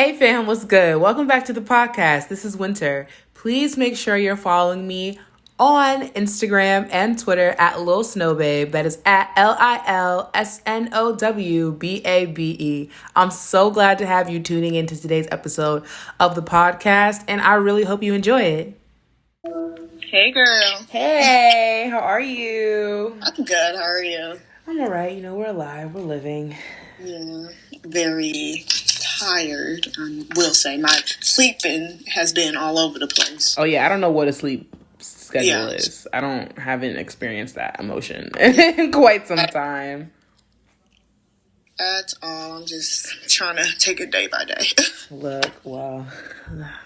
Hey fam, what's good? Welcome back to the podcast. This is Winter. Please make sure you're following me on Instagram and Twitter at Lil Snowbabe. That is at LilSnowBabe. I'm so glad to have you tuning into today's episode of the podcast, and I really hope you enjoy it. Hey girl. Hey, how are you? I'm good. How are you? I'm all right. We're alive. We're living. Yeah, very tired. I will say my sleeping has been all over the place. Oh yeah, I don't know what a sleep schedule is. Haven't experienced that emotion in quite some time. That's all. I'm just trying to take it day by day.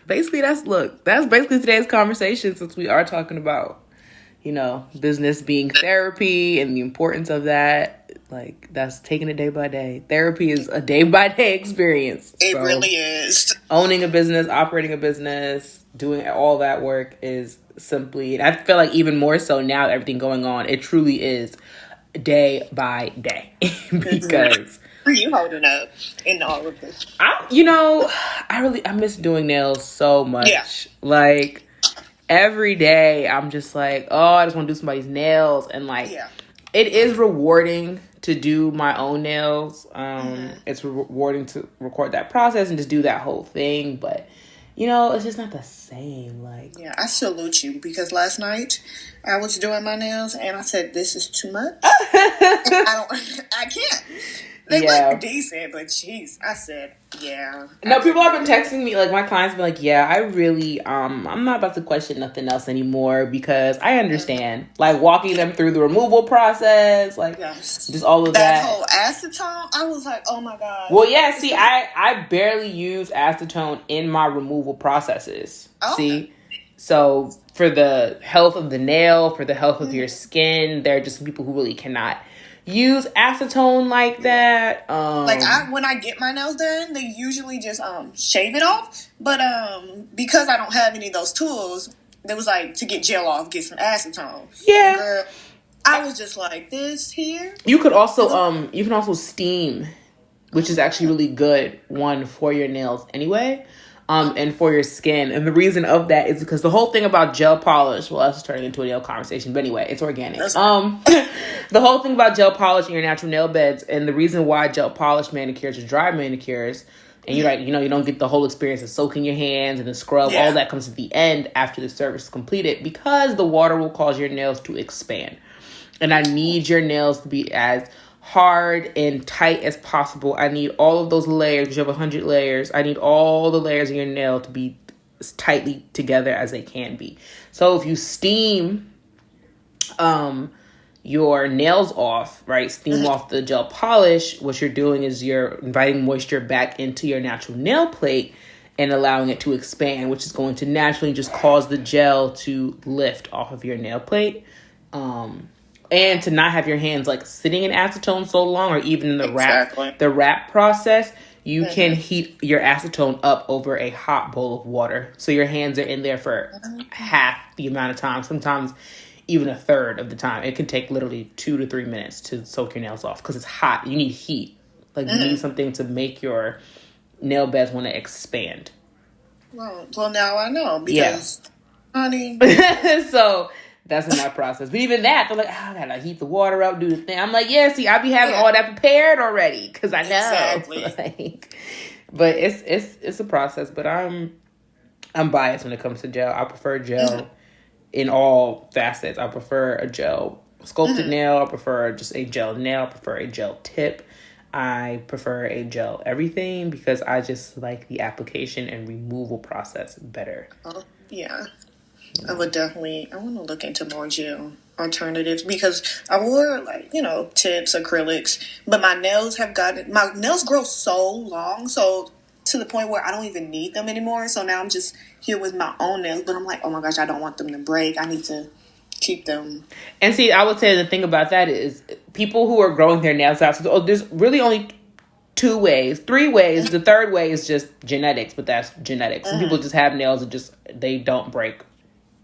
Basically that's basically today's conversation, since we are talking about, business being therapy and the importance of that. Like, that's taking it day by day. Therapy is a day by day experience. It really is. Owning a business, operating a business, doing all that work is simply, and I feel like even more so now, everything going on, it truly is day by day. Because how are you holding up in all of this? I miss doing nails so much. Yeah. Like, every day I'm just like, oh, I just want to do somebody's nails. And it is rewarding to do my own nails. It's rewarding to record that process and just do that whole thing. But, it's just not the same. Yeah, I salute you, because last night I was doing my nails and I said, this is too much. I can't. They look decent, but jeez, I said, yeah. No, people have been texting me, my clients have been like, yeah, I really, I'm not about to question nothing else anymore, because I understand, walking them through the removal process, just all of that. That whole acetone, I was like, oh my God. Well, yeah, see, I barely use acetone in my removal processes. Okay. See? So, for the health of the nail, for the health of your skin, there are just some people who really cannot use acetone like that. When I get my nails done, they usually just shave it off. But because I don't have any of those tools, it was to get gel off, get some acetone. Yeah. Girl, I was just like, this here. You could also steam, which is actually really good for your nails anyway. And for your skin. And the reason of that is because the whole thing about gel polish, well, that's turning into a nail conversation, but anyway, it's organic. The whole thing about gel polish in your natural nail beds, and the reason why gel polish manicures are dry manicures, and you don't get the whole experience of soaking your hands and the scrub, all that comes at the end after the service is completed, because the water will cause your nails to expand. And I need your nails to be as hard and tight as possible. I need all of those layers. You have 100 layers. I need all the layers of your nail to be as tightly together as they can be. So if you steam your nails off, right? Steam off the gel polish. What you're doing is you're inviting moisture back into your natural nail plate and allowing it to expand, which is going to naturally just cause the gel to lift off of your nail plate. And to not have your hands sitting in acetone so long, or even in the wrap process, you can heat your acetone up over a hot bowl of water. So your hands are in there for half the amount of time, sometimes even a third of the time. It can take literally 2 to 3 minutes to soak your nails off, because it's hot. You need heat. You need something to make your nail beds want to expand. Well, now I know, because, honey. So that's in my process. But even that, they're like, I gotta heat the water up, do the thing. I'm like, yeah, see, I be having all that prepared already, because I know. Exactly. But it's a process. But I'm biased when it comes to gel. I prefer gel in all facets. I prefer a gel sculpted nail. I prefer just a gel nail. I prefer a gel tip. I prefer a gel everything, because I just like the application and removal process better. Oh, yeah. I want to look into more gel alternatives, because I wore tips, acrylics, but my nails grow so long, so to the point where I don't even need them anymore. So now I'm just here with my own nails, but I'm like, oh my gosh, I don't want them to break. I need to keep them. And see, I would say the thing about that is people who are growing their nails out, there's really only 3 ways. The third way is just genetics, but that's genetics. Some people just have nails that they don't break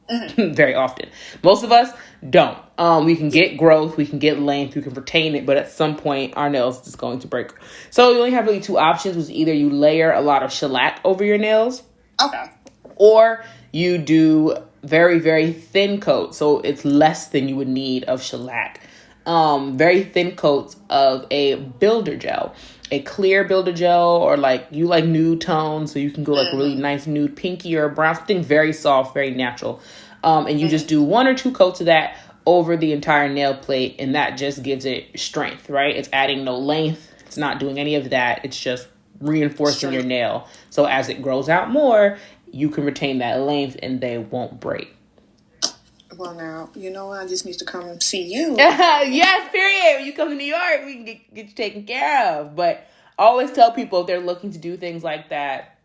very often. Most of us don't. We can get growth, we can get length, we can retain it, but at some point our nails is going to break. So you only have really two options, which either you layer a lot of shellac over your nails, Okay. or you do very, very thin coat. So it's less than you would need of shellac. Very thin coats of a builder gel. A clear builder gel, or like you like nude tones, so you can go like really nice nude pinky or brown, something very soft, very natural. And you just do one or two coats of that over the entire nail plate, and that just gives it strength, right? It's adding no length. It's not doing any of that. It's just reinforcing your nail. So as it grows out more, you can retain that length and they won't break. Well, now, you know, I just need to come and see you. Yes, period. When you come to New York, we can get you taken care of. But I always tell people if they're looking to do things like that,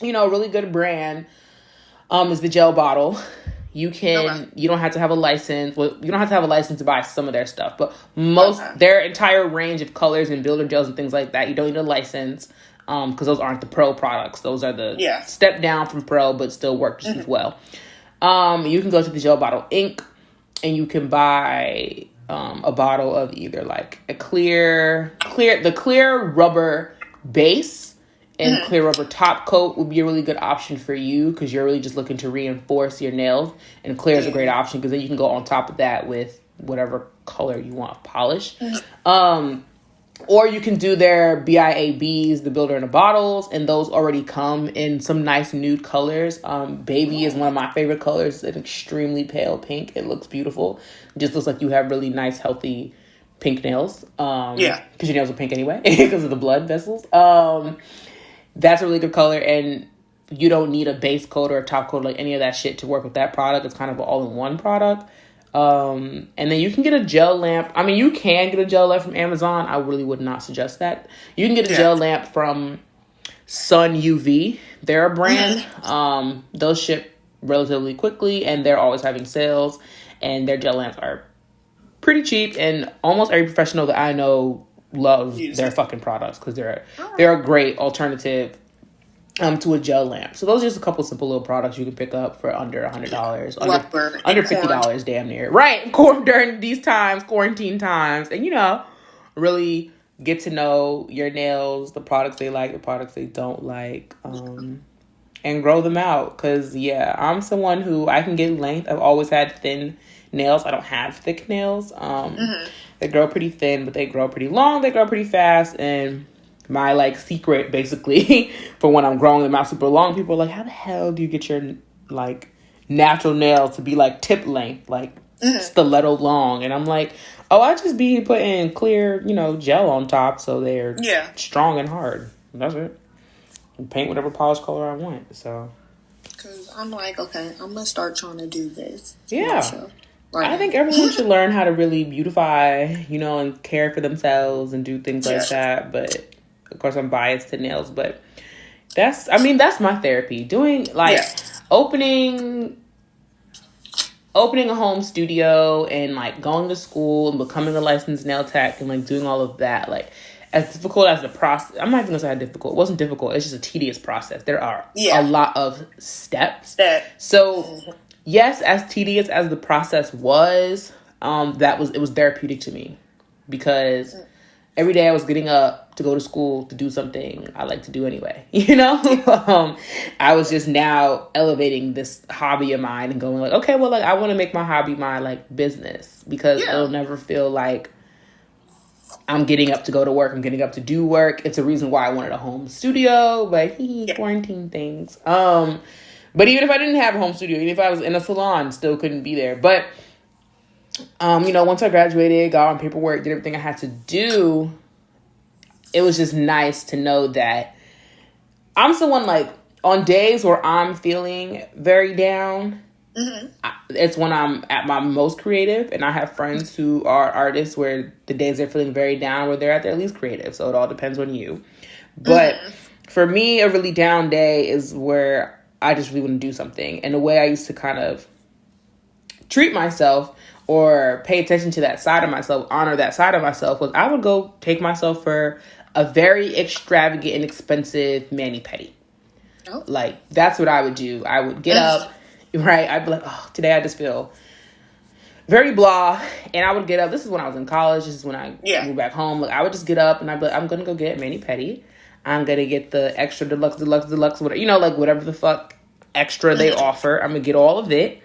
you know, a really good brand is the gel bottle. You don't have to have a license. Well, you don't have to have a license to buy some of their stuff, but their entire range of colors and builder gels and things like that, you don't need a license because those aren't the pro products. Those are the step down from pro, but still work just as well. You can go to the Gel Bottle Inc. and you can buy a bottle of either like a clear rubber base and clear rubber top coat would be a really good option for you because you're really just looking to reinforce your nails. And clear is a great option because then you can go on top of that with whatever color you want of polish. Or you can do their BIABs, the builder in the bottles, and those already come in some nice nude colors. Baby is one of my favorite colors. It's an extremely pale pink. It looks beautiful. It just looks like you have really nice, healthy pink nails. Because your nails are pink anyway, because of the blood vessels. That's a really good color, and you don't need a base coat or a top coat, like any of that shit to work with that product. It's kind of an all-in-one product. And then you can get a gel lamp. I mean, you can get a gel lamp from Amazon. I really would not suggest that. You can get a gel lamp from Sun UV. They're a brand. Those ship relatively quickly, and they're always having sales. And their gel lamps are pretty cheap. And almost every professional that I know loves their fucking products because they're a great alternative to a gel lamp. So those are just a couple simple little products you can pick up for under $100, under $50 damn near. Right, during these times, quarantine times, and you know, really get to know your nails, the products they like, the products they don't like, and grow them out. Because I'm someone who I can get length. I've always had thin nails. I don't have thick nails. They grow pretty thin, but they grow pretty long. They grow pretty fast, and my like secret basically for when I'm growing them out super long, people are like, how the hell do you get your like natural nails to be like tip length, like stiletto long? And I'm like, I just be putting clear, you know, gel on top so they're strong and hard. That's it. And paint whatever polish color I want. So because I'm like, okay, I'm gonna start trying to do this. I think everyone should learn how to really beautify, you know, and care for themselves and do things like that. But of course, I'm biased to nails, but that's my therapy. Doing like opening a home studio and like going to school and becoming a licensed nail tech and like doing all of that. Like as difficult as the process, I'm not even gonna say how difficult. It wasn't difficult. It's just a tedious process. There are a lot of steps. So yes, as tedious as the process was, it was therapeutic to me because every day I was getting up to go to school to do something I like to do anyway, you know? I was just now elevating this hobby of mine and going like, okay, well, like I want to make my hobby my like business because it'll never feel like I'm getting up to go to work. I'm getting up to do work. It's a reason why I wanted a home studio, but quarantine things. But even if I didn't have a home studio, even if I was in a salon, still couldn't be there. But, you know, once I graduated, got on paperwork, did everything I had to do, it was just nice to know that I'm someone like on days where I'm feeling very down, it's when I'm at my most creative. And I have friends who are artists where the days they're feeling very down, where they're at their least creative. So it all depends on you. But for me, a really down day is where I just really want to do something. And the way I used to kind of treat myself or pay attention to that side of myself, honor that side of myself, was I would go take myself for a very extravagant and expensive mani-pedi. Like, that's what I would do. I would get up right? I'd be like, oh, today I just feel very blah. And I would get up. This is when I was in college. This is when I moved back home. Like, I would just get up and I'd be like, I'm going to go get mani-pedi. I'm going to get the extra deluxe, whatever, you know, like whatever the fuck extra they offer. I'm going to get all of it.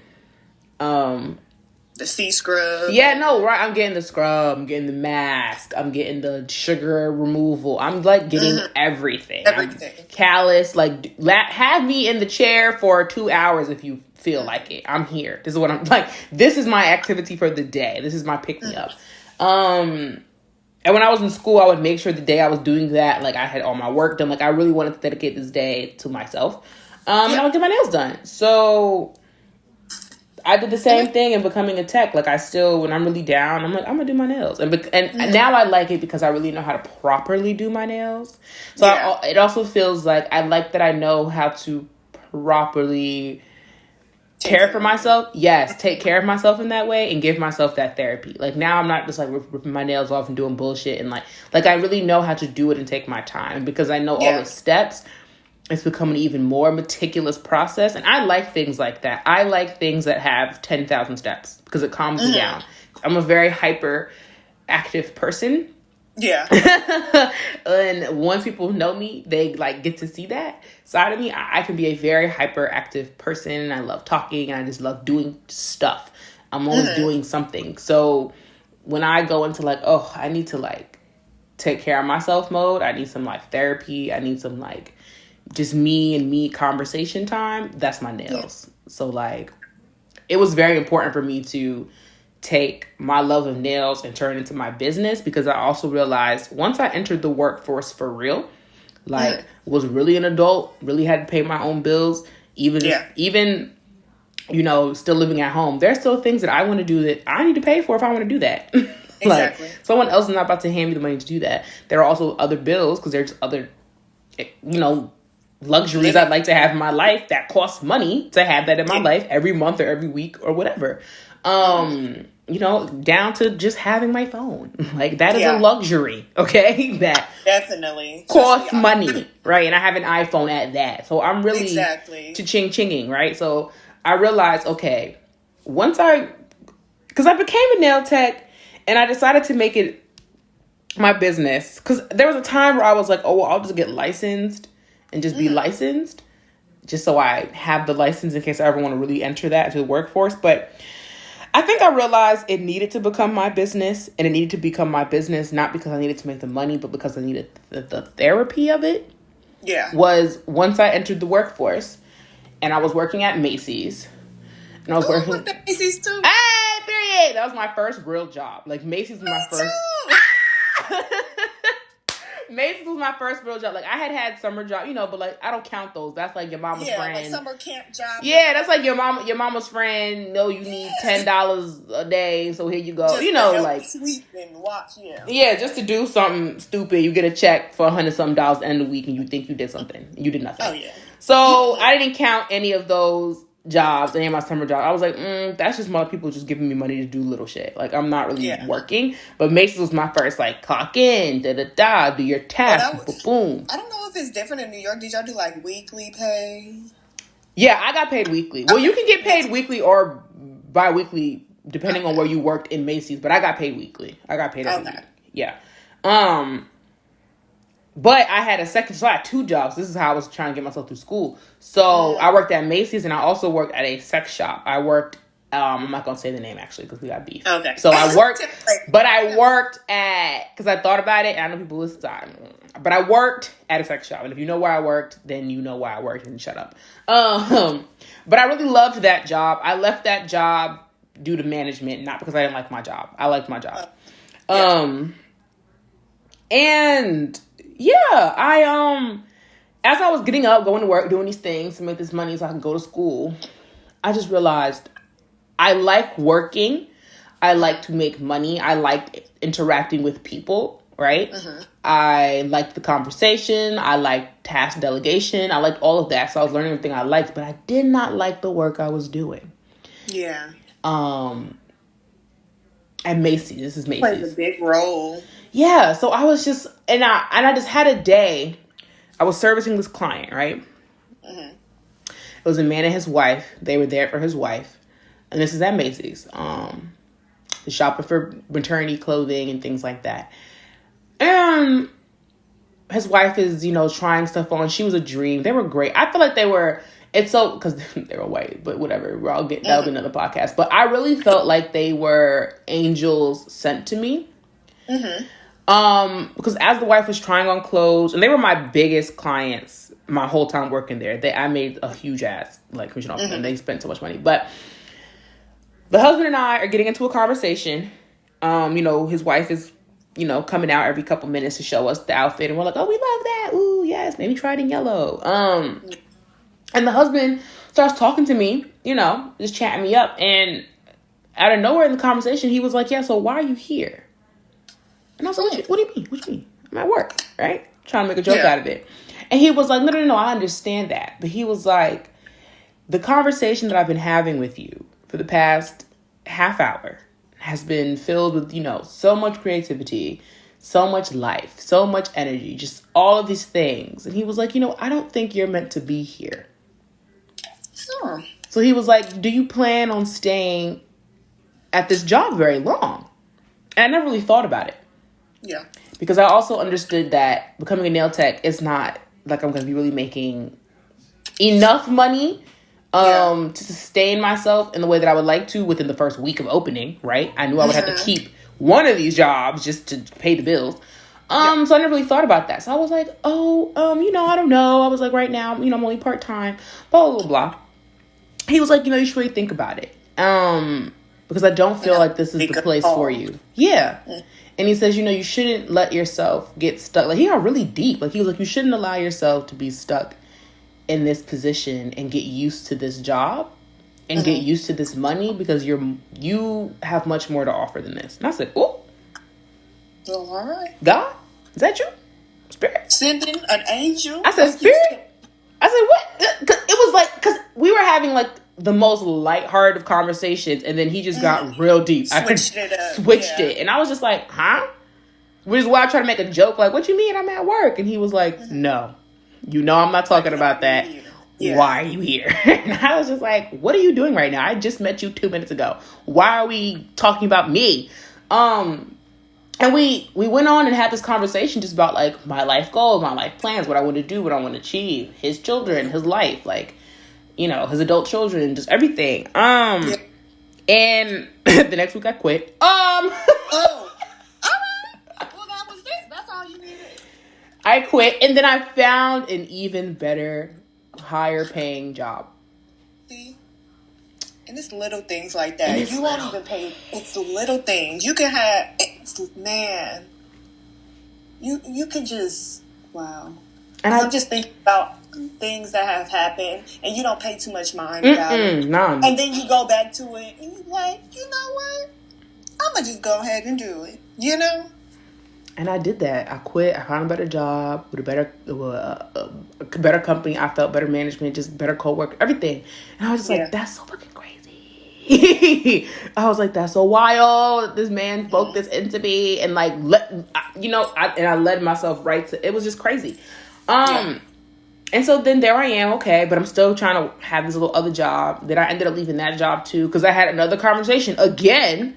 The sea scrub. Yeah, no, right. I'm getting the scrub. I'm getting the mask. I'm getting the sugar removal. I'm like getting everything. Everything. I'm callous. Like, have me in the chair for 2 hours if you feel like it. I'm here. This is what I'm like. This is my activity for the day. This is my pick me up. And when I was in school, I would make sure the day I was doing that, like I had all my work done. Like I really wanted to dedicate this day to myself. And I would get my nails done. So I did the same thing in becoming a tech. Like I still, when I'm really down, I'm like, I'm gonna do my nails. And now I like it because I really know how to properly do my nails. So it also feels like I like that I know how to properly care for myself. Yes, take care of myself in that way and give myself that therapy. Like now I'm not just like ripping my nails off and doing bullshit. And like I really know how to do it and take my time. Because I know all the steps, it's become an even more meticulous process. And I like things like that. I like things that have 10,000 steps because it calms me down. I'm a very hyper active person. Yeah. And once people know me, they like get to see that side of me. I can be a very hyperactive person. I love talking and I just love doing stuff. I'm always doing something. So when I go into like, oh, I need to like take care of myself mode. I need some like therapy. I need some like just me and me conversation time. That's my nails. So like it was very important for me to take my love of nails and turn it into my business because I also realized once I entered the workforce for real, like was really an adult, really had to pay my own bills, even you know, still living at home. There's still things that I want to do that I need to pay for if I want to do that. Exactly. Like someone else is not about to hand me the money to do that. There are also other bills because there's other, you know, luxuries I'd like to have in my life that cost money to have that in my life every month or every week or whatever. You know, down to just having my phone. Like that is a luxury, okay? That definitely costs money, right? And I have an iPhone at that. So I'm really cha-ching-chinging, right? So I realized, okay, because I became a nail tech and I decided to make it my business. Because there was a time where I was like, oh, well, I'll just get licensed and just be licensed just so I have the license in case I ever want to really enter that into the workforce. But I think I realized it needed to become my business, and it needed to become my business not because I needed to make the money, but because I needed the therapy of it. Yeah. Was once I entered the workforce and I was working at Macy's. And I was working at Macy's too. Hey, period. That was my first real job. Like Macy's was my first. Macy's was my first real job. Like I had summer job, you know, but like I don't count those. That's like your mama's friend. Like summer camp job. Yeah, that's like your mama's friend. No, you need $10 a day, so here you go. Just you know, like sweep and watch. Yeah, just to do something stupid. You get a check for $100-something at the end of the week, and you think you did something. You did nothing. Oh yeah. So I didn't count any of those jobs, any of my summer jobs. I was like, that's just more people just giving me money to do little shit. Like I'm not really working. But Macy's was my first like clock in, do your task, boom. I don't know if it's different in New York. Did y'all do like weekly pay? Yeah, I got paid weekly. Well, you can get paid weekly or bi-weekly depending on where you worked in Macy's, but I got paid weekly. I got paid every week. Yeah. But I had so I had 2 jobs. This is how I was trying to get myself through school. So I worked at Macy's and I also worked at a sex shop. I worked, I'm not going to say the name actually because we got beef. Okay. So I worked, because I thought about it and I know people listen to it. But I worked at a sex shop. And if you know where I worked, then you know where I worked and shut up. But I really loved that job. I left that job due to management, not because I didn't like my job. I liked my job. And yeah, as I was getting up, going to work, doing these things to make this money so I can go to school, I just realized I like working. I like to make money. I like interacting with people, right? Mm-hmm. I liked the conversation. I liked task delegation. I liked all of that. So I was learning everything I liked, but I did not like the work I was doing. Yeah. At Macy's. This is Macy's. Plays a big role. Yeah, so I was just, and I just had a day, I was servicing this client, right? Mm-hmm. was a man and his wife. They were there for his wife. And this is at Macy's. Shopping for maternity clothing and things like that. And his wife is, trying stuff on. She was a dream. They were great. I feel like they were... It's so... Because they were white, but whatever. We're all getting... That'll be another podcast. But I really felt like they were angels sent to me. Because as the wife was trying on clothes... And they were my biggest clients my whole time working there. I made a huge ass, commission off them. They spent so much money. But the husband and I are getting into a conversation. His wife is... coming out every couple minutes to show us the outfit. And we're like, oh, we love that. Ooh, yes. Maybe try it in yellow. And the husband starts talking to me, just chatting me up. And out of nowhere in the conversation, he was like, yeah, so why are you here? And I was like, what do you mean? What do you mean? I'm at work, right? Trying to make a joke out of it. And he was like, no, I understand that. But he was like, the conversation that I've been having with you for the past half hour has been filled with, so much creativity, so much life, so much energy, just all of these things. And he was like, I don't think you're meant to be here. Sure. So he was like, do you plan on staying at this job very long? And I never really thought about it. Yeah. Because I also understood that becoming a nail tech is not like I'm going to be really making enough money to sustain myself in the way that I would like to within the first week of opening, right? I knew I would have to keep one of these jobs just to pay the bills. So I never really thought about that. So I was like, I don't know. I was like, right now, I'm only part-time, blah, blah, blah. He was like, you should really think about it. Because I don't feel like this is the place for you. Yeah. And he says, you shouldn't let yourself get stuck. Like, he got really deep. Like, he was like, you shouldn't allow yourself to be stuck in this position and get used to this job and get used to this money because you have much more to offer than this. And I said, oh, all right. God, is that you? Spirit? Sending an angel? I said, Spirit? I said, what? Cause it was like, because we were having like the most lighthearted of conversations and then he just got real deep. Switched it up. Switched it. And I was just like, huh? Which is why I tried to make a joke like, what you mean I'm at work? And he was like, no. I'm not talking about that. Yeah. Why are you here? And I was just like, what are you doing right now? I just met you 2 minutes ago. Why are we talking about me? And we went on and had this conversation just about like my life goals, my life plans, what I want to do, what I want to achieve, his children, his life, like, his adult children, just everything. And the next week I quit. Oh. All right. Well, that was this. That's all you needed. I quit, and then I found an even better, higher paying job. See? And it's little things like that. You won't even pay. It's the little things. You can have, man. You can just, wow. And I'm just thinking about things that have happened, and you don't pay too much mind about it. No. And then you go back to it, and you're like, you know what? I'm going to just go ahead and do it, And I did that. I quit. I found a better job with a better company. I felt better management, just better co-work, everything. And I was just like, that's so fucking crazy. I was like, that's so wild. This man spoke this into me and like, I led myself right to, it was just crazy. And so then there I am, okay, but I'm still trying to have this little other job. Then I ended up leaving that job too because I had another conversation again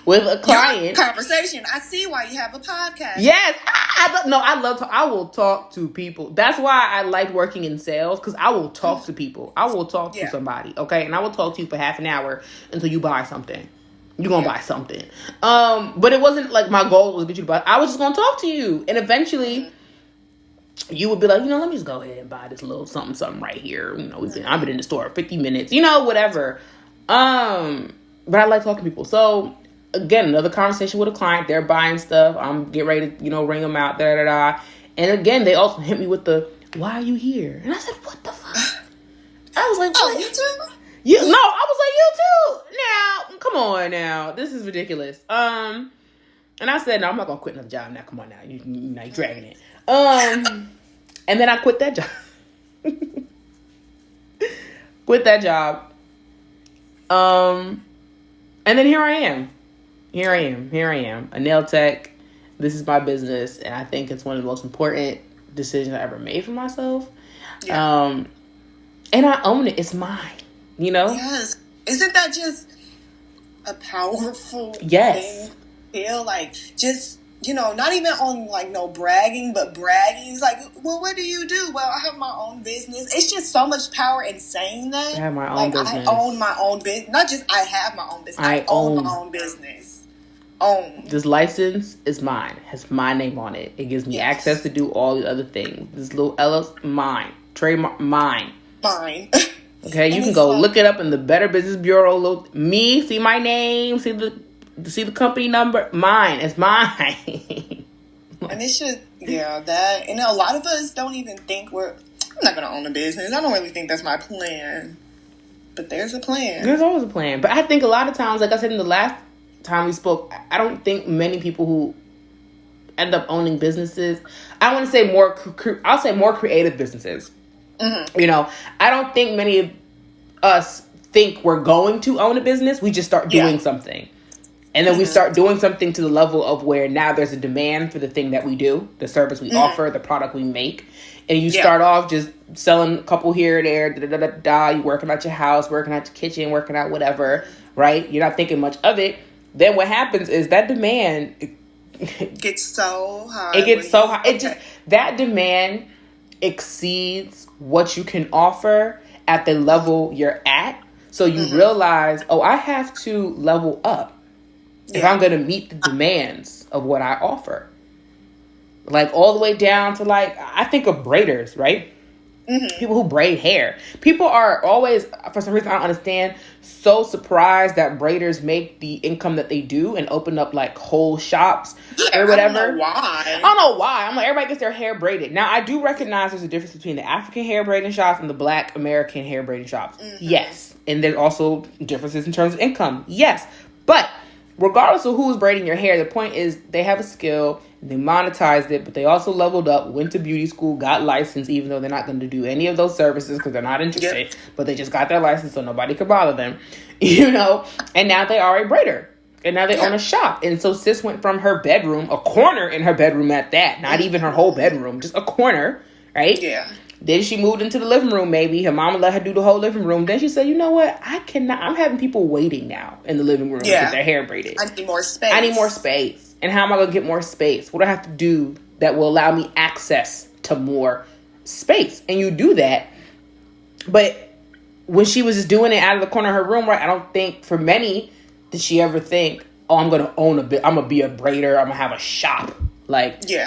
with a client. Conversation. I see why you have a podcast. Yes, I will talk to people. That's why I like working in sales because I will talk to people. I will talk to somebody, okay, and I will talk to you for half an hour until you buy something. You're gonna buy something. But it wasn't like my goal was to get you to buy. I was just gonna talk to you, and eventually. You would be like, let me just go ahead and buy this little something right here. I've been in the store 50 minutes, whatever. But I like talking to people. So again, another conversation with a client. They're buying stuff. I'm getting ready to, ring them out. And again, they also hit me with the, why are you here? And I said, what the fuck? I was like, what? You too? No, I was like, you too. Now, come on now. This is ridiculous. And I said, no, I'm not going to quit another job now. Come on now. You're dragging it. And then I quit that job. And then here I am. A nail tech. This is my business. And I think it's one of the most important decisions I ever made for myself. Yeah. And I own it. It's mine. You know? Yes. Isn't that just a powerful Yes. thing? Feel like just, not even on like no bragging, but bragging. It's like, well, what do you do? Well, I have my own business. It's just so much power in saying that. I have my own like, business. I own my own business. Not just I have my own business. I own my own business. This license is mine. Has my name on it. It gives me access to do all the other things. This little LLC, mine. Trademark, mine. Fine. Okay, you can go look it up in the Better Business Bureau. Me, see my name, see the company number. Mine, it's mine. And it's just that. And a lot of us don't even think I'm not gonna own a business. I don't really think that's my plan. But there's a plan. There's always a plan. But I think a lot of times, like I said in the last time we spoke, I don't think many people who end up owning businesses. I want to say more. I'll say more creative businesses. Mm-hmm. I don't think many of us think we're going to own a business. We just start doing something. And then we start doing something to the level of where now there's a demand for the thing that we do, the service we offer, the product we make. And you start off just selling a couple here or there, you working out your house, working out your kitchen, working out whatever, right? You're not thinking much of it. Then what happens is that demand gets so high. It gets so high. That demand exceeds what you can offer at the level you're at. So you realize, I have to level up if I'm going to meet the demands of what I offer. Like all the way down to I think of braiders, right? Mm-hmm. People who braid hair. People are always, for some reason I don't understand, so surprised that braiders make the income that they do and open up whole shops or whatever. I don't know why. I'm like, everybody gets their hair braided. Now, I do recognize there's a difference between the African hair braiding shops and the Black American hair braiding shops. Mm-hmm. Yes. And there's also differences in terms of income. Yes. But regardless of who's braiding your hair, the point is they have a skill. They monetized it, but they also leveled up, went to beauty school, got licensed, even though they're not going to do any of those services because they're not interested. Yep. But they just got their license so nobody could bother them, And now they are a braider. And now they own a shop. And so sis went from her bedroom, a corner in her bedroom at that, not even her whole bedroom, just a corner, right? Yeah. Then she moved into the living room, maybe. Her mama let her do the whole living room. Then she said, you know what? I cannot. I'm having people waiting now in the living room to get their hair braided. I need more space. And how am I going to get more space? What do I have to do that will allow me access to more space? And you do that. But when she was just doing it out of the corner of her room, right, I don't think for many did she ever think, I'm going to own I'm going to be a braider. I'm going to have a shop.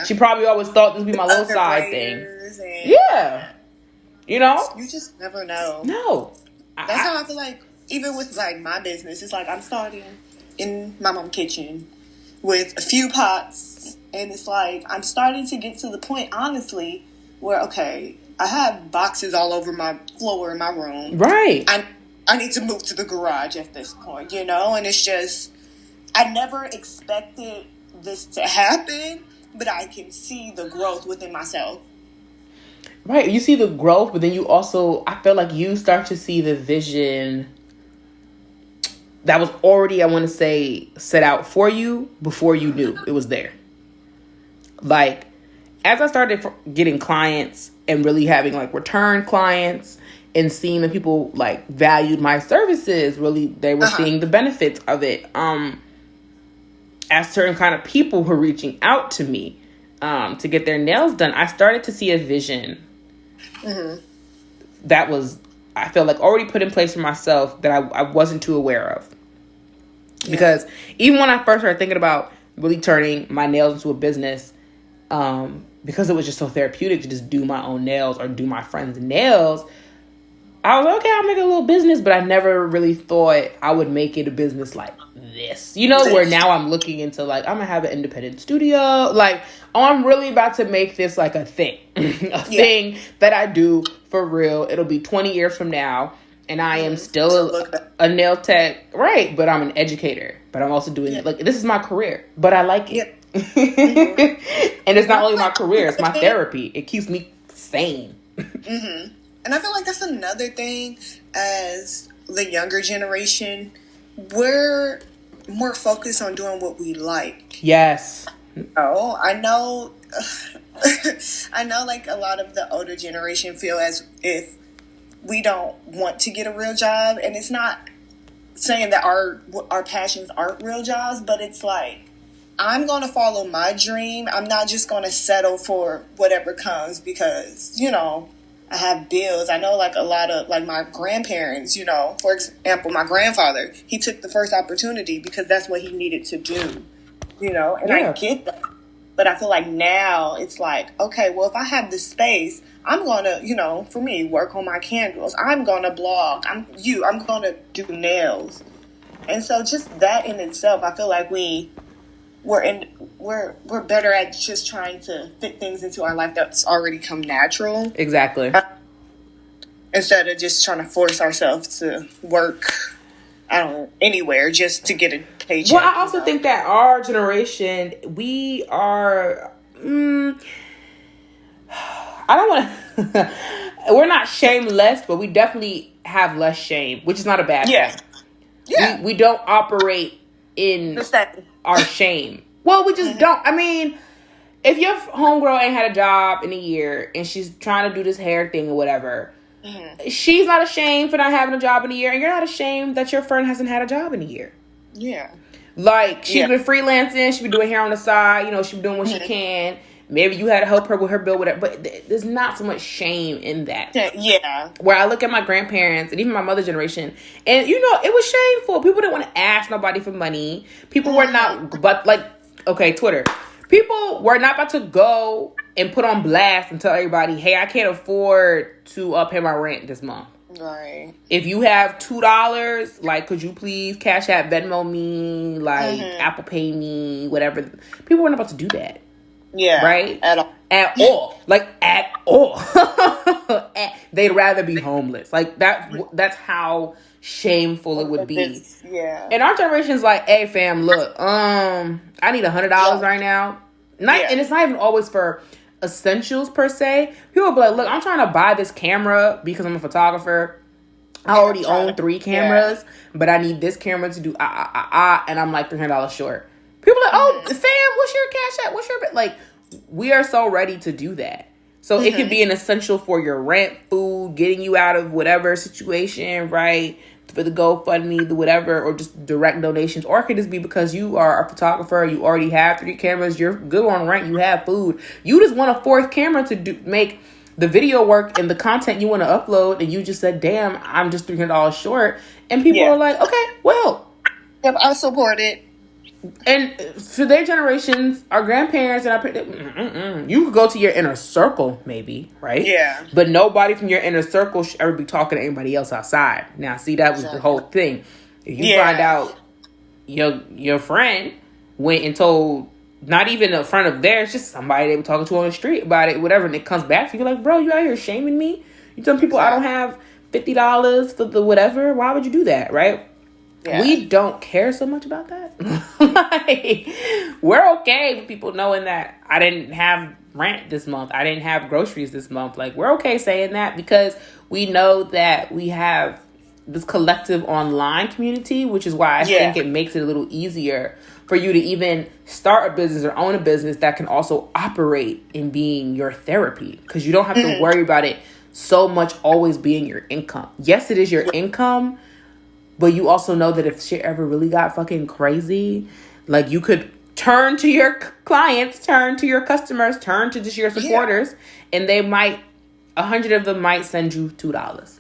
She probably always thought this would be my little side thing. Yeah. You just never know. No. That's how I feel like, even with my business, it's I'm starting in my mom's kitchen with a few pots, and it's I'm starting to get to the point, honestly, where, I have boxes all over my floor in my room. Right. I need to move to the garage at this point, and it's just, I never expected this to happen, but I can see the growth within myself. Right. You see the growth, but then you also, I feel like you start to see the vision that was already, I want to say, set out for you before you knew it was there. As I started getting clients and really having return clients and seeing that people valued my services, really, they were seeing the benefits of it. As certain kind of people were reaching out to me to get their nails done, I started to see a vision that was, I feel already put in place for myself that I wasn't too aware of. Yeah. Because even when I first started thinking about really turning my nails into a business, because it was just so therapeutic to just do my own nails or do my friends' nails, I was like, okay, I'll make it a little business, but I never really thought I would make it a business like this. Where now I'm looking into I'm going to have an independent studio. I'm really about to make this a thing. Thing that I do for real. It'll be 20 years from now. And I am still a nail tech. Right. But I'm an educator. But I'm also doing it. This is my career. But I like it. Yep. And it's not only my career. It's my therapy. It keeps me sane. Mm-hmm. And I feel like that's another thing as the younger generation. We're more focused on doing what we like. Yes. Oh, I know. I know a lot of the older generation feel as if we don't want to get a real job, and it's not saying that our passions aren't real jobs, but it's like, I'm going to follow my dream. I'm not just going to settle for whatever comes because, I have bills. I know like a lot of like my grandparents, for example, my grandfather, he took the first opportunity because that's what he needed to do, and I get that. But I feel like now it's like, okay, well, if I have this space, I'm going to, for me, work on my candles. I'm going to blog. I'm going to do nails. And so just that in itself, I feel like we're better at just trying to fit things into our life that's already come natural. Exactly. Instead of just trying to force ourselves to work, I don't know, anywhere just to get a paycheck. Well, I also think that our generation, we are, I don't want to, we're not shameless, but we definitely have less shame, which is not a bad thing. Yeah. We don't operate in our shame. Well, we just don't. I mean, if your homegirl ain't had a job in a year and she's trying to do this hair thing or whatever, she's not ashamed for not having a job in a year, and you're not ashamed that your friend hasn't had a job in a year. Yeah. Like, she's been freelancing, she's been doing hair on the side, she's been doing what she can. Maybe you had to help her with her bill, whatever. But there's not so much shame in that. Yeah. Where I look at my grandparents and even my mother's generation, and it was shameful. People didn't want to ask nobody for money. People were not, but like, okay, Twitter. People were not about to go and put on blast and tell everybody, hey, I can't afford to pay my rent this month. Right. If you have $2, like, could you please Cash App, Venmo me, like, Apple Pay me, whatever. People weren't about to do that. Yeah. Right? At all. At all. Like, at all. They'd rather be homeless. Like, that's how shameful it would be. Yeah. And our generation's like, hey, fam, look, I need $100 right now. And it's not even always for essentials, per se. People will be like, look, I'm trying to buy this camera because I'm a photographer. I already own 3 cameras, but I need this camera to do and I'm like $300 short. People are like, oh, fam, what's your Cash App? What's your... Like, we are so ready to do that. So it could be an essential for your rent, food, getting you out of whatever situation, right? For the GoFundMe, the whatever, or just direct donations. Or it could just be because you are a photographer, you already have 3 cameras, you're good on rent, you have food. You just want a 4th camera to make the video work and the content you want to upload, and you just said, damn, I'm just $300 short. And people are like, okay, well. Yep, I support it. And for their generations, our grandparents and our you could go to your inner circle, maybe, right? Yeah. But nobody from your inner circle should ever be talking to anybody else outside. Now, see, that was the whole thing. If you find out your friend went and told, not even in front of theirs, just somebody they were talking to on the street about it, whatever, and it comes back to you, you're like, bro, you out here shaming me? You telling people I don't have $50 for the whatever? Why would you do that, right? Yeah. We don't care so much about that. Like, we're okay with people knowing that I didn't have rent this month. I didn't have groceries this month. Like, we're okay saying that because we know that we have this collective online community, which is why I think it makes it a little easier for you to even start a business or own a business that can also operate in being your therapy, because you don't have to worry about it so much always being your income. Yes, it is your income. But you also know that if shit ever really got fucking crazy, like, you could turn to your clients, turn to your customers, turn to just your supporters, and they might, 100 of them might send you $2.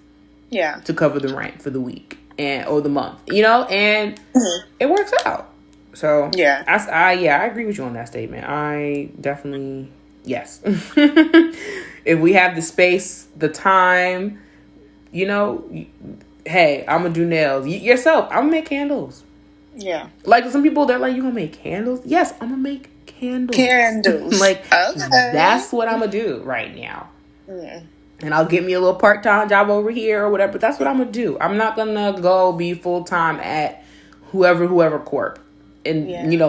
Yeah. To cover the rent for the week or the month, and it works out. So I agree with you on that statement. I definitely, yes. If we have the space, the time, hey, I'm going to do nails. Yourself, I'm going to make candles. Yeah. Like, some people, they're like, you going to make candles? Yes, I'm going to make candles. Like, that's what I'm going to do right now. Yeah. And I'll get me a little part-time job over here or whatever. But that's what I'm going to do. I'm not going to go be full-time at whoever corp and,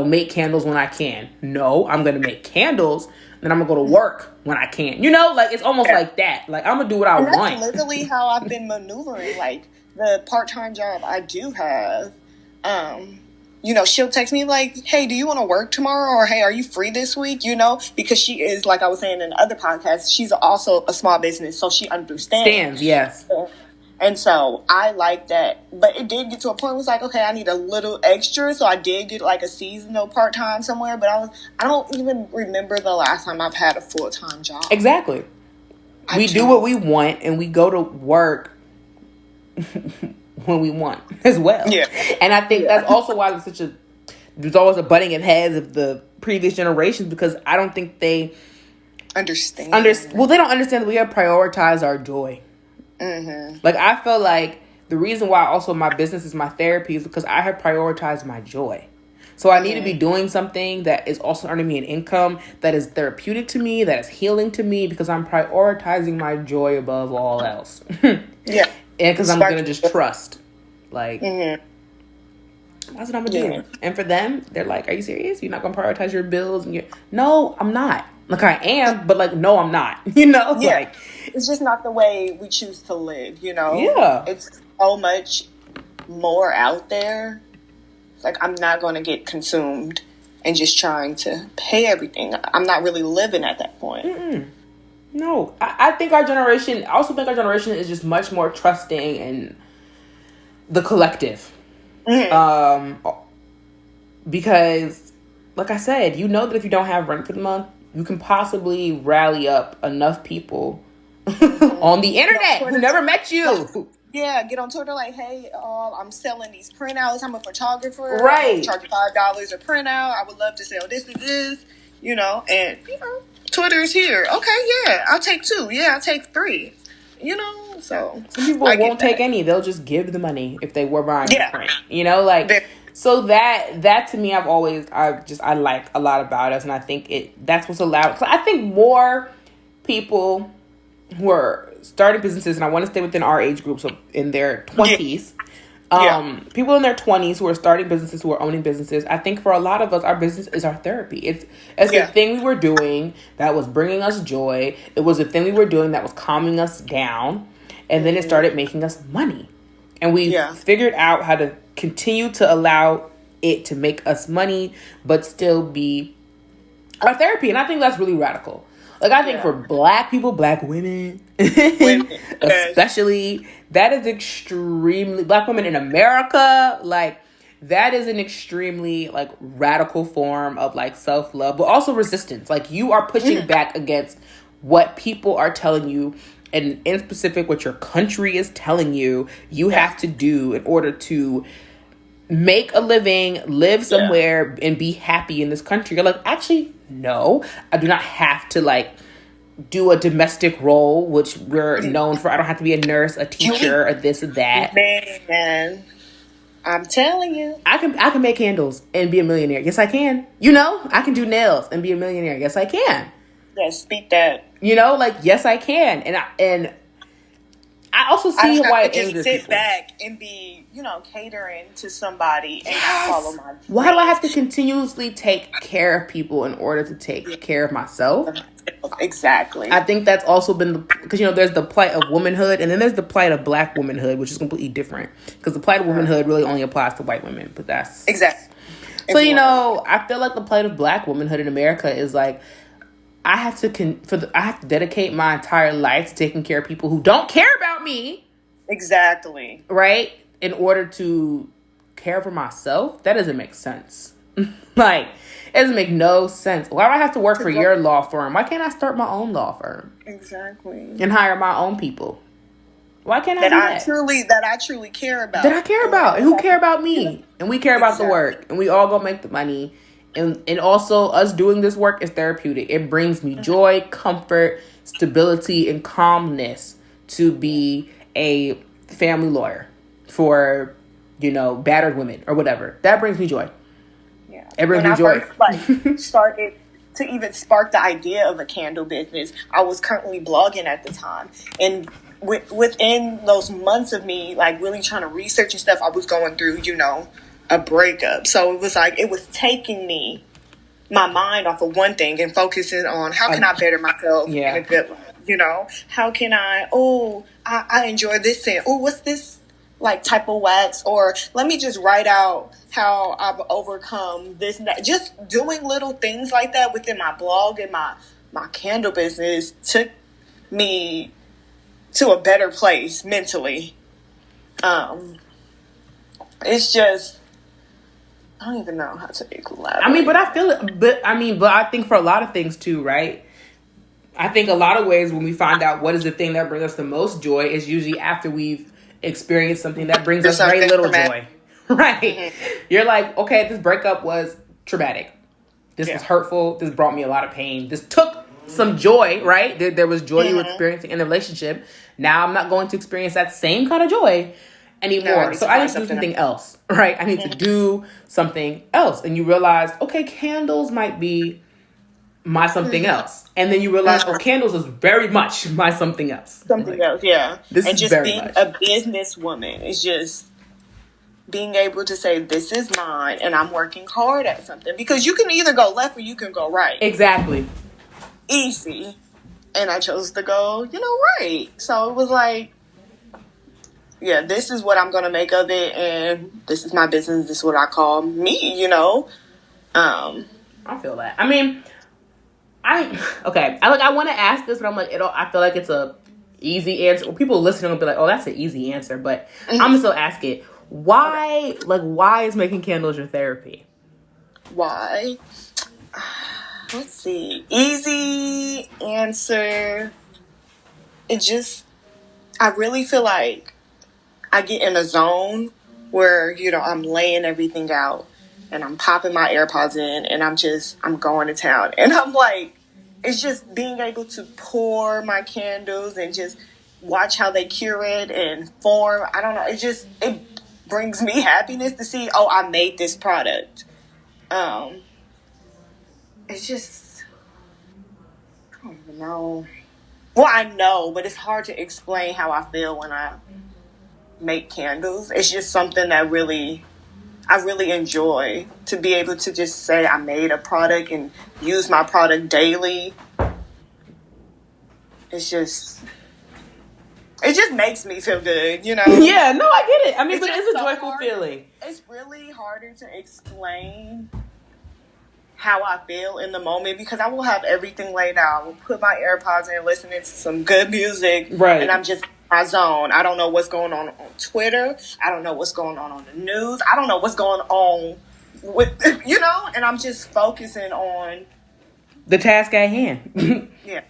make candles when I can. No, I'm going to make candles. Then I'm going to go to work when I can. Like, it's almost like that. Like, I'm going to do what I want. That's literally how I've been maneuvering. Like, the part-time job I do have, she'll text me like, hey, do you want to work tomorrow? Or, hey, are you free this week? Because she is, like I was saying in the other podcast, she's also a small business, so she understands. Yes. And so I like that. But it did get to a point where it was like, okay, I need a little extra. So I did get like a seasonal part-time somewhere. But I don't even remember the last time I've had a full-time job. Exactly. We do what we want, and we go to work when we want as well. Yeah. And I think that's also why there's always a butting of heads of the previous generations, because I don't think they understand. Well, they don't understand that we have prioritized our joy. Mm-hmm. Like, I feel like the reason why also my business is my therapy is because I have prioritized my joy. So I need to be doing something that is also earning me an income, that is therapeutic to me, that is healing to me, because I'm prioritizing my joy above all else. Yeah. And because I'm going to just trust. Like, that's what I'm going to do. And for them, they're like, are you serious? You're not going to prioritize your bills? No, I'm not. Like, I am, but like, no, I'm not. You know? Yeah. Like, it's just not the way we choose to live, you know? Yeah. It's so much more out there. Like, I'm not going to get consumed and just trying to pay everything. I'm not really living at that point. Mm-mm. No. I think our generation is just much more trusting in the collective. Mm-hmm. Because, like I said, you know that if you don't have rent for the month, you can possibly rally up enough people on the internet who never met you. Yeah, get on Twitter like, hey, I'm selling these printouts. I'm a photographer. Right. I'm charging $5 a printout. I would love to sell this and this, you know. And, you know, Twitter's here. Okay, yeah, I'll take 2. Yeah, I'll take 3. You know, so. Some people won't take any. They'll just give the money if they were buying the print. You know, like, so that to me, I like a lot about us. And I think that's what's allowed. So I think more people who are starting businesses, and I want to stay within our age group, so in their 20s, people in their 20s who are starting businesses, who are owning businesses. I think for a lot of us, our business is our therapy. It's the thing we were doing that was bringing us joy. It was the thing we were doing that was calming us down, and then it started making us money. And we figured out how to continue to allow it to make us money, but still be our therapy. And I think that's really radical. Like, I think for black people, black women, especially, that is extremely, black women in America, like, that is an extremely, like, radical form of, like, self-love, but also resistance. Like, you are pushing back against what people are telling you, and in specific, what your country is telling you have to do in order to make a living, live somewhere, and be happy in this country. You're like, actually, no, I do not have to, like, do a domestic role, which we're known for. I don't have to be a nurse, a teacher, or this or that. Man, I'm telling you. I can make candles and be a millionaire. Yes, I can. You know, I can do nails and be a millionaire. Yes, I can. Yes, speak that. You know, like, yes, I can. And I also see why it angers sit people. Back and be, you know, catering to somebody and not follow my dreams. Why do I have to continuously take care of people in order to take care of myself? Exactly. I think that's also been because, you know, there's the plight of womanhood, and then there's the plight of black womanhood, which is completely different. Because the plight of womanhood really only applies to white women, but that's exactly. So, you know, I feel like the plight of black womanhood in America is like, I have to dedicate my entire life to taking care of people who don't care about me. Exactly. Right? In order to care for myself. That doesn't make sense. Like, it doesn't make no sense. Why do I have to work for your law firm? Why can't I start my own law firm? Exactly. And hire my own people? Why can't I do that? That I truly care about. That I care about. And who care about me? And we care about the work. And we all go make the money. And also, us doing this work is therapeutic. It brings me joy, comfort, stability, and calmness to be a family lawyer for, you know, battered women or whatever. That brings me joy. Yeah. It brings me joy. When I first, started to even spark the idea of a candle business, I was currently blogging at the time. And within those months of me, like, really trying to research and stuff, I was going through, you know, a breakup. So it was like, it was taking my mind off of one thing and focusing on how can I better myself in a good life, you know? How can I enjoy this and, what's this, like, type of wax? Or let me just write out how I've overcome this and that. Just doing little things like that within my blog and my candle business took me to a better place mentally Um, it's just, I don't even know how to elaborate. I mean, but I feel it. But I think for a lot of things too, right? I think a lot of ways when we find out what is the thing that brings us the most joy is usually after we've experienced something that brings us very little joy. Right? Mm-hmm. You're like, okay, this breakup was traumatic. This was hurtful. This brought me a lot of pain. This took some joy, right? There was joy you were experiencing in the relationship. Now I'm not going to experience that same kind of joy anymore. So I need to do something else, right? I need to do something else. And you realize, okay, candles might be my something else. And then you realize, oh, candles is very much my something else. Something else, yeah. This and just being a businesswoman is just being able to say, this is mine and I'm working hard at something. Because you can either go left or you can go right. Exactly. Easy. And I chose to go, right. So it was like, yeah, this is what I'm going to make of it. And this is my business. This is what I call me, I feel that. I mean, I want to ask this, but I'm like, I feel like it's a easy answer. Well, people listening will be like, oh, that's an easy answer. But I'm going to still ask it. Why is making candles your therapy? Why? Let's see. Easy answer. I really feel like I get in a zone where, I'm laying everything out and I'm popping my AirPods in and I'm going to town. And I'm like, it's just being able to pour my candles and just watch how they curate and form. I don't know. It brings me happiness to see, oh, I made this product. It's just, I don't even know. Well, I know, but it's hard to explain how I feel when I make candles. It's just something that I really enjoy, to be able to just say I made a product and use my product daily. It just makes me feel good, Yeah, no, I get it. I mean, but it's a joyful feeling. It's really harder to explain how I feel in the moment, because I will have everything laid out. I will put my AirPods in, listening to some good music, right? And I'm just in my zone. I don't know what's going on Twitter. I don't know what's going on the news. I don't know what's going on with, and I'm just focusing on the task at hand. Yeah.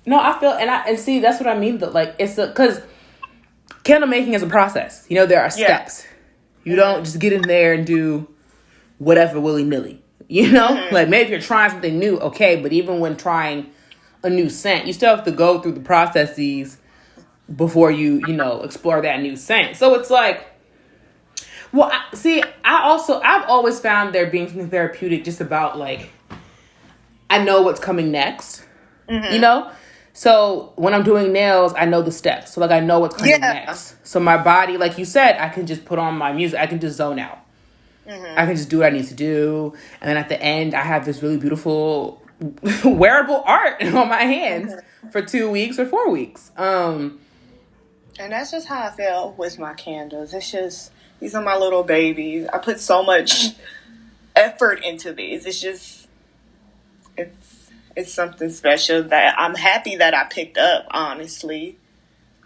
No, I feel, and see, that's what I mean. But like, because candle making is a process. There are steps. You don't just get in there and do whatever willy-nilly. Like maybe you're trying something new, okay, but even when trying a new scent, you still have to go through the processes before you explore that new scent. So it's like, well, I've always found there being something therapeutic just about like, I know what's coming next, So when I'm doing nails, I know the steps. So like, I know what's coming next. So my body, like you said, I can just put on my music. I can just zone out. I can just do what I need to do. And then at the end, I have this really beautiful wearable art on my hands for 2 weeks or 4 weeks. And that's just how I feel with my candles. It's just, these are my little babies. I put so much effort into these. It's just, it's something special that I'm happy that I picked up, honestly.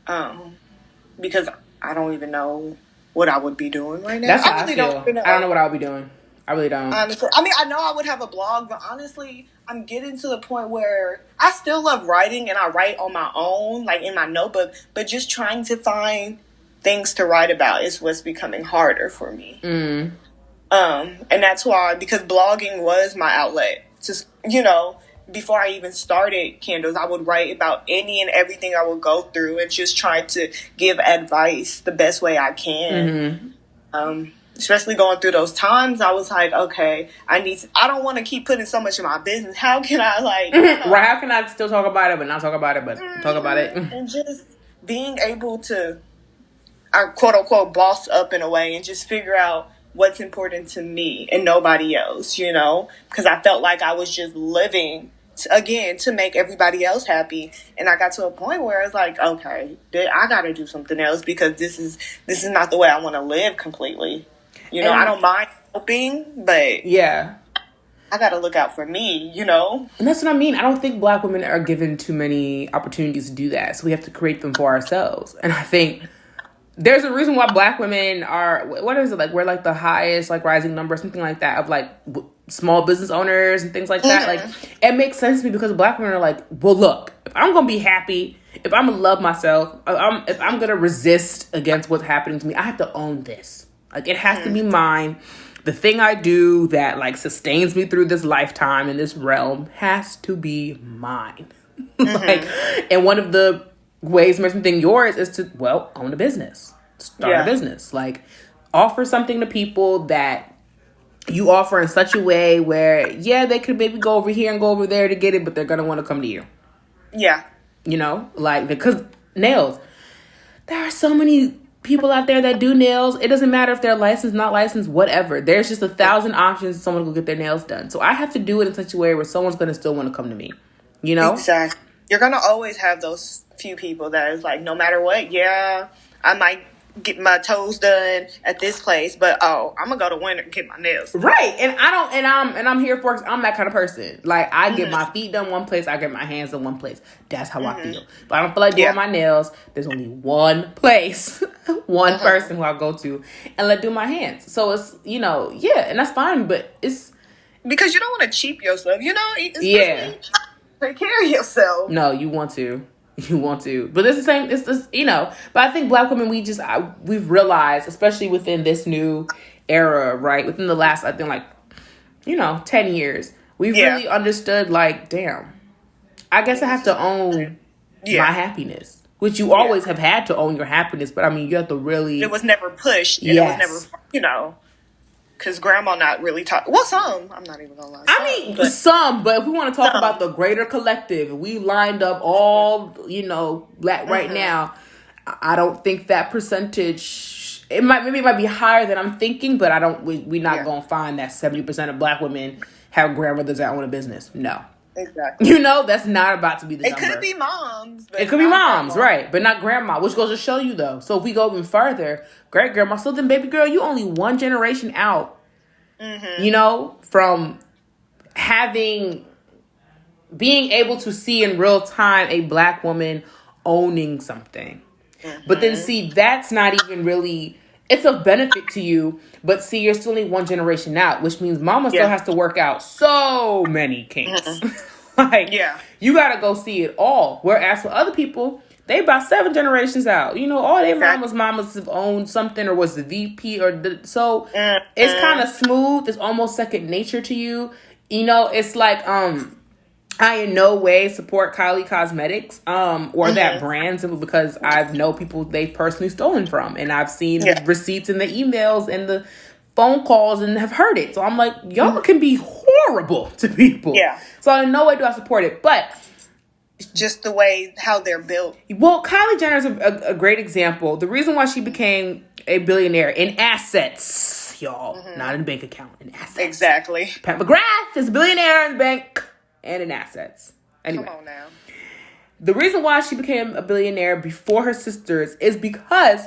Because I don't even know what I would be doing right now. That's how I feel. I don't know what I would be doing. I really don't. Honestly, I mean, I know I would have a blog, but honestly, I'm getting to the point where I still love writing, and I write on my own, like in my notebook, but just trying to find things to write about is what's becoming harder for me. And that's why, because blogging was my outlet. Just, before I even started candles, I would write about any and everything I would go through and just try to give advice the best way I can. Especially going through those times, I was like, okay, I don't want to keep putting so much of my business. How can I right? How can I still talk about it, but not talk about it, but talk about it? And just being able to, quote unquote, boss up in a way and just figure out what's important to me and nobody else, because I felt like I was just living to make everybody else happy. And I got to a point where it's like, okay, I got to do something else, because this is not the way I want to live completely. I don't mind helping, but yeah, I got to look out for me, And that's what I mean. I don't think Black women are given too many opportunities to do that. So we have to create them for ourselves. And I think there's a reason why black women are, what is it, like, we're like the highest like rising number, something like that, of like small business owners and things like that. Like, it makes sense to me because black women are like, well, look, if I'm gonna be happy, if I'm gonna love myself, if I'm gonna resist against what's happening to me, I have to own this. Like, it has to be mine. The thing I do that like sustains me through this lifetime in this realm has to be mine. Like, and one of the ways to make something yours is to, well, own a business, start a business, like offer something to people that you offer in such a way where, yeah, they could maybe go over here and go over there to get it, but they're going to want to come to you. Yeah. You know, like, because nails, there are so many people out there that do nails. It doesn't matter if they're licensed, not licensed, whatever. There's just 1,000 options for someone to go get their nails done. So I have to do it in such a way where someone's going to still want to come to me, you know? Exactly. You're going to always have those few people that is like, no matter what, yeah, I might get my toes done at this place, but I'm gonna go to Winter and get my nails. Right. And I'm here for, I'm that kind of person. Like, I get my feet done one place, I get my hands done one place. That's how I feel. But I don't feel like doing my nails. There's only one place, one person who I'll go to and let do my hands. So it's, you know, yeah, and that's fine, but it's because you don't want to cheap yourself, you know? Take care of yourself. No, you want to. You want to. But it's the same, it's this, you know. But I think black women, we've realized, especially within this new era, right? Within the last, I think, like, you know, 10 years, we've really understood, like, damn, I guess I have to own my happiness. Which you always have had to own your happiness. But, I mean, you have to really... It was never pushed. And it was never, you know... Because grandma not really talk. Well, some. I'm not even gonna lie. Some, but if we want to talk about the greater collective, we lined up all, you know, right now. I don't think that percentage. It might be higher than I'm thinking, but I don't. We're not gonna find that 70% of black women have grandmothers that own a business. No. Exactly. You know, that's not about to be the number. It could be moms. It could be moms, right? But not grandma, which goes to show you, though. So if we go even further, great grandma, so then baby girl, you only one generation out, you know, from being able to see in real time a black woman owning something. But then see, that's not even really... It's of benefit to you, but see, you're still only one generation out, which means mama still has to work out so many kinks. You gotta go see it all. Whereas for other people, they about 7 generations out. You know, all their mamas have owned something or was the VP so it's kind of smooth. It's almost second nature to you. You know, it's like, I in no way support Kylie Cosmetics or that brand simply because I know people they've personally stolen from. And I've seen the receipts and the emails and the phone calls and have heard it. So I'm like, y'all can be horrible to people. Yeah. So in no way do I support it. But just the way how they're built. Well, Kylie Jenner is a great example. The reason why she became a billionaire in assets, y'all, not in a bank account, in assets. Exactly. Pat McGrath is a billionaire in the bank and in assets. Anyway. Come on now. The reason why she became a billionaire before her sisters is because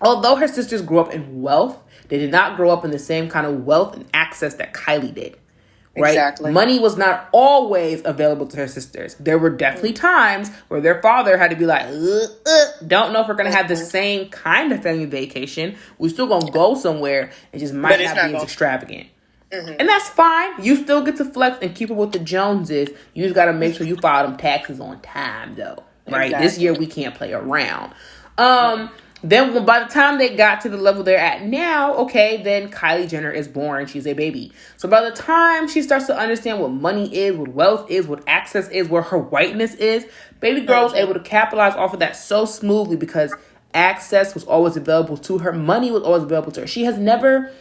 although her sisters grew up in wealth, they did not grow up in the same kind of wealth and access that Kylie did. Right? Exactly. Money was not always available to her sisters. There were definitely times where their father had to be like, don't know if we're going to have the same kind of family vacation. We're still going to go somewhere. It just might not be as extravagant. And that's fine. You still get to flex and keep up with the Joneses. You just got to make sure you file them taxes on time, though. Right? Exactly. This year, we can't play around. Then by the time they got to the level they're at now, okay, then Kylie Jenner is born. She's a baby. So by the time she starts to understand what money is, what wealth is, what access is, where her whiteness is, baby girl was able to capitalize off of that so smoothly because access was always available to her. Money was always available to her. She has never...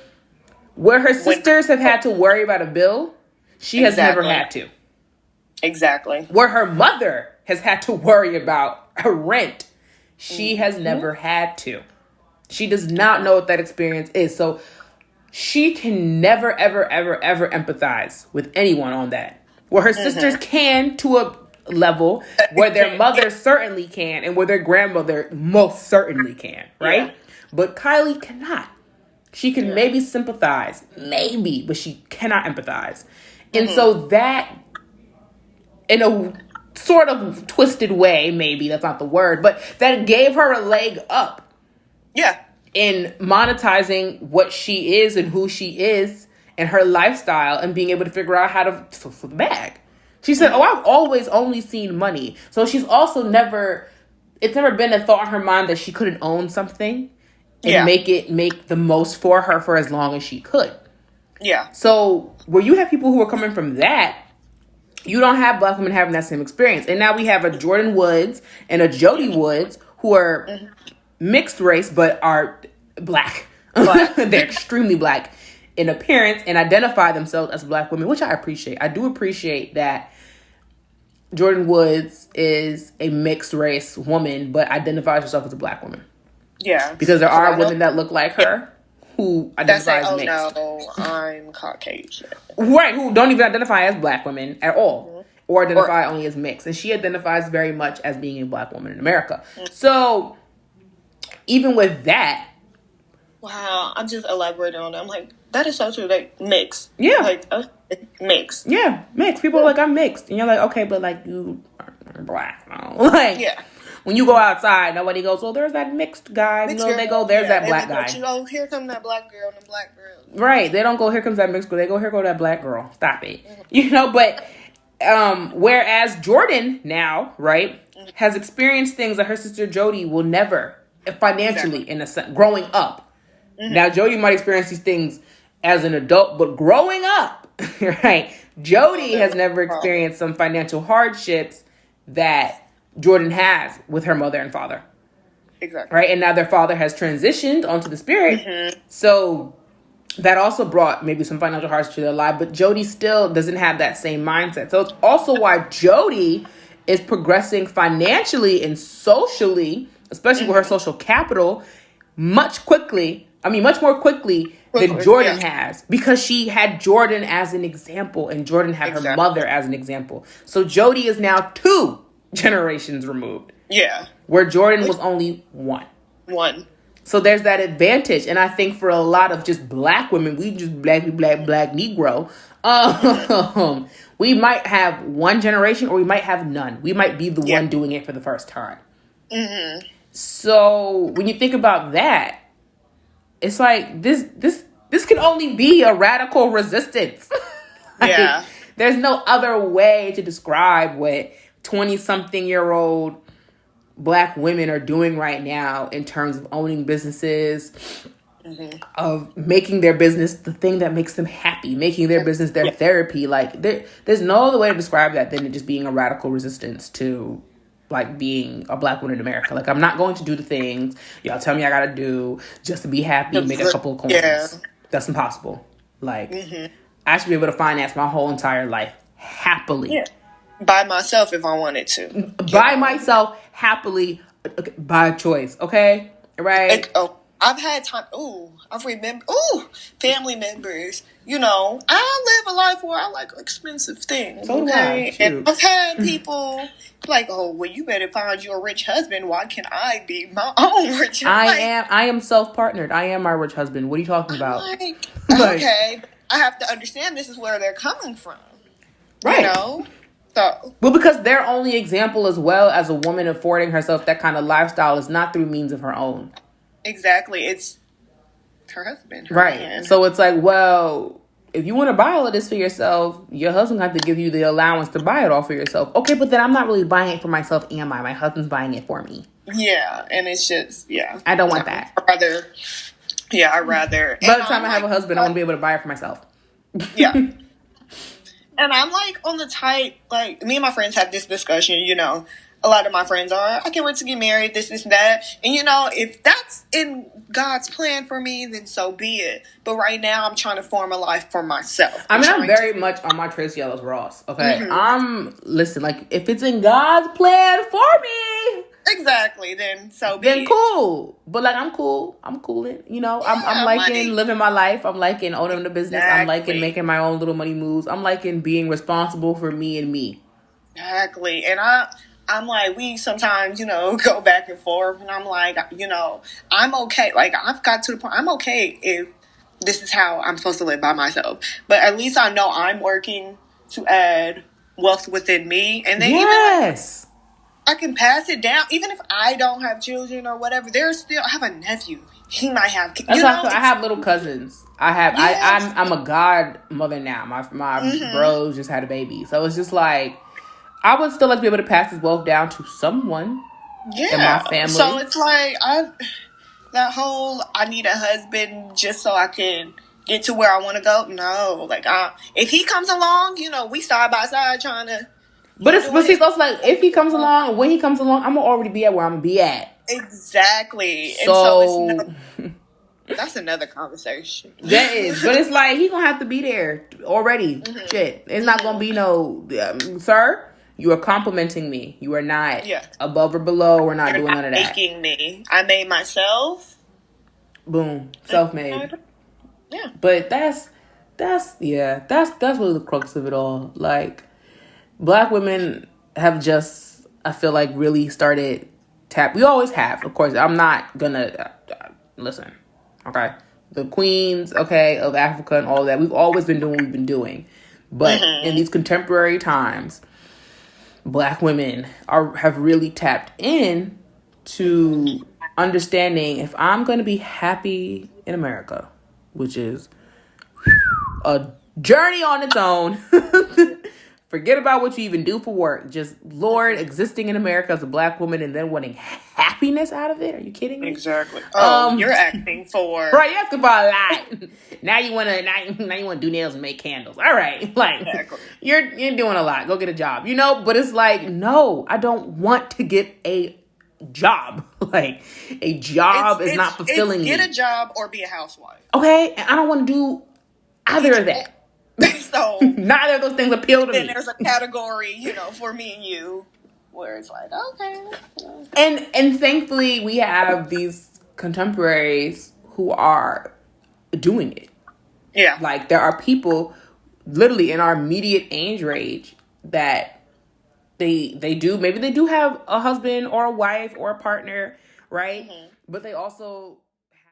Where her sisters have had to worry about a bill, she has never had to. Exactly. Where her mother has had to worry about her rent, she has never had to. She does not know what that experience is. So she can never, ever, ever, ever empathize with anyone on that. Where her sisters can to a level, where their mother certainly can, and where their grandmother most certainly can, right? Yeah. But Kylie cannot. She can maybe sympathize, maybe, but she cannot empathize. And so that, in a sort of twisted way, maybe, that's not the word, but that gave her a leg up Yeah. In monetizing what she is and who she is and her lifestyle and being able to figure out how to flip the bag. She said, oh, I've always only seen money. So she's also it's never been a thought in her mind that she couldn't own something and make the most for her for as long as she could. Yeah. So where you have people who are coming from that, you don't have black women having that same experience. And now we have a Jordan Woods and a Jody Woods who are mixed race but are black. They're extremely black in appearance and identify themselves as black women, which I appreciate. I do appreciate that Jordan Woods is a mixed race woman but identifies herself as a black woman. Yeah. Because there are women that look like her who identify as mixed. No, I'm Caucasian. Right, who don't even identify as black women at all. Or identify only as mixed. And she identifies very much as being a black woman in America. So, even with that... Wow, I'm just elaborating on that. I'm like, that is so true. Like, mixed. Yeah. Like, mixed. Yeah, mixed. People are like, I'm mixed. And you're like, okay, but like, you are black. No? Like, yeah. When you go outside, nobody goes, well, there's that mixed guy. Mixed girl. They go, there's that black guy. You know, here come that black girl and the black girl. Right. They don't go, here comes that mixed girl. They go, here go that black girl. Stop it. You know, but... whereas Jordan now, right, has experienced things that her sister Jody will never, financially, in a sense, growing up. Now, Jody might experience these things as an adult, but growing up, right, Jody has never experienced some financial hardships that Jordan has with her mother and father. Exactly. Right, and now their father has transitioned onto the spirit, so... that also brought maybe some financial hardship to their life, but Jody still doesn't have that same mindset. So it's also why Jody is progressing financially and socially, especially with her social capital, much more quickly than Jordan has, because she had Jordan as an example and Jordan had her mother as an example. So Jody is now 2 generations removed. Yeah. Where Jordan was only 1. So there's that advantage. And I think for a lot of just black women, we just black Negro, we might have 1 generation or we might have none. We might be the one doing it for the first time. So when you think about that, it's like this can only be a radical resistance. Like, there's no other way to describe what 20-something-year-old black women are doing right now in terms of owning businesses, of making their business the thing that makes them happy, making their business their therapy. Like there's no other way to describe that than it just being a radical resistance to like being a black woman in America. Like, I'm not going to do the things y'all tell me I gotta do just to be happy and make a couple of coins. That's impossible. Like, I should be able to finance my whole entire life happily. By myself if I wanted to. By myself, happily, by choice, okay? Right? Like, I've had time. I remember. Family members. You know, I live a life where I like expensive things. So okay, and I've had people like, well, you better find you a rich husband. Why can't I be my own rich husband? I am self-partnered. I am my rich husband. What are you talking about? Okay, I have to understand this is where they're coming from. Right. You know. So. Well, because their only example as well as a woman affording herself that kind of lifestyle is not through means of her own. Exactly. It's her husband. Right. Man. So it's like, well, if you want to buy all of this for yourself, your husband has to give you the allowance to buy it all for yourself. Okay, but then I'm not really buying it for myself, am I? My husband's buying it for me. Yeah, and it's just, I don't want that. I'd rather. By the time I have a husband, I want to be able to buy it for myself. Yeah. And I'm like on the type, like, me and my friends have this discussion, you know. A lot of my friends are, I can't wait to get married, this, and that. And, you know, if that's in God's plan for me, then so be it. But right now, I'm trying to form a life for myself. I'm very much on my Tracy Ellis Ross, okay? Listen, like, if it's in God's plan for me. Exactly, then so be it. Then cool. But, like, I'm cool. I'm cooling, you know? I'm liking living my life. I'm liking owning the business. Exactly. I'm liking making my own little money moves. I'm liking being responsible for me and me. Exactly. And I'm like, we sometimes, you know, go back and forth. And I'm like, you know, I'm okay. Like, I've got to the point, I'm okay if this is how I'm supposed to live by myself. But at least I know I'm working to add wealth within me. And then I can pass it down. Even if I don't have children or whatever, there's still, I have a nephew. He might have, That's how I feel. I have little cousins. Yes. I'm a godmother now. My bros just had a baby. So it's just like, I would still like to be able to pass this wealth down to someone in my family. So it's like, that whole, I need a husband just so I can get to where I want to go. No, like, if he comes along, we side by side trying to. But see, it's also like, if he comes along, when he comes along, I'm gonna already be at where I'm gonna be at. Exactly. So, and so that's another conversation. That is, but it's like, he gonna have to be there already. Shit, it's not gonna be no, sir. You are complimenting me. You are not above or below. We're not doing none of that. Making me. I made myself. Boom, self-made. Yeah. But that's really the crux of it all. Like, Black women have just, I feel like, really started we always have, of course. I'm not gonna listen. Okay, the queens, okay, of Africa and all that. We've always been doing what we've been doing, but in these contemporary times, Black women have really tapped in to understanding, if I'm going to be happy in America, which is a journey on its own. Forget about what you even do for work. Just, Lord, existing in America as a Black woman and then wanting happiness out of it. Are you kidding me? Exactly. Oh, you're asking for... Right, you're asking for a lot. Now you want to do nails and make candles. All right. Like, exactly. You're doing a lot. Go get a job. But it's like, no, I don't want to get a job. Like, a job is not fulfilling me. Get a job or be a housewife. Okay? And I don't want to do either of that. So neither of those things appeal to me. Then there's a category, for me and you, where it's like, okay. And thankfully we have these contemporaries who are doing it. Yeah. Like, there are people literally in our immediate age range that they do, maybe they do have a husband or a wife or a partner, right? Mm-hmm. But they also